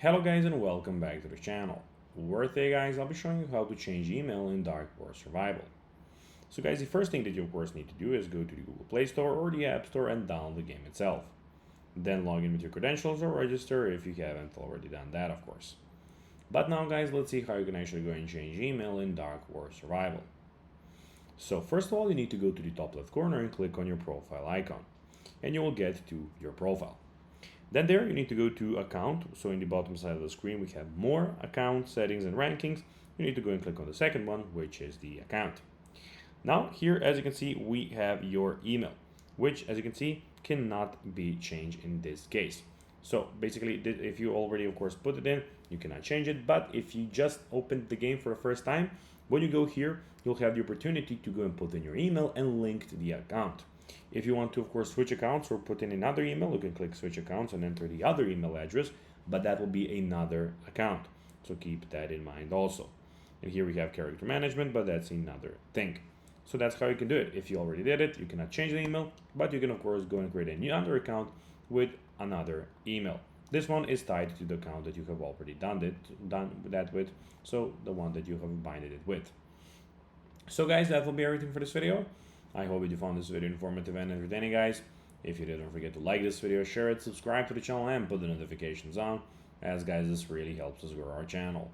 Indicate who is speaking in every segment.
Speaker 1: Hello guys and welcome back to the channel, where today guys I'll be showing you how to change email in Dark War Survival. So guys, the first thing that you of course need to do is go to the Google Play Store or the App Store and download the game itself. Then log in with your credentials or register if you haven't already done that, of course. But now guys, let's see how you can actually go and change email in Dark War Survival. So first of all, you need to go to the top left corner and click on your profile icon, and you will get to your profile. Then there you need to go to account. So in the bottom side of the screen we have more, account, settings and rankings. You need to go and click on the second one, which is the account. Now here, as you can see, we have your email, which as you can see cannot be changed in this case. So basically, if you already of course put it in, you cannot change it. But if you just opened the game for the first time, when you go here, you'll have the opportunity to go and put in your email and link to the account. If you want to, of course, switch accounts or put in another email, you can click switch accounts and enter the other email address, but that will be another account. So keep that in mind also. And here we have character management, but that's another thing. So that's how you can do it. If you already did it, you cannot change the email, but you can, of course, go and create another account with another email. This one is tied to the account that you have already done that with, so the one that you have binded it with. So guys, that will be everything for this video. I hope you found this video informative and entertaining, guys. If you did, don't forget to like this video, share it, subscribe to the channel, and put the notifications on, as guys, this really helps us grow our channel.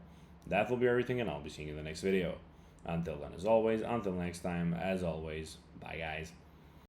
Speaker 1: That will be everything, and I'll be seeing you in the next video. Until then, as always, until next time, as always, bye guys.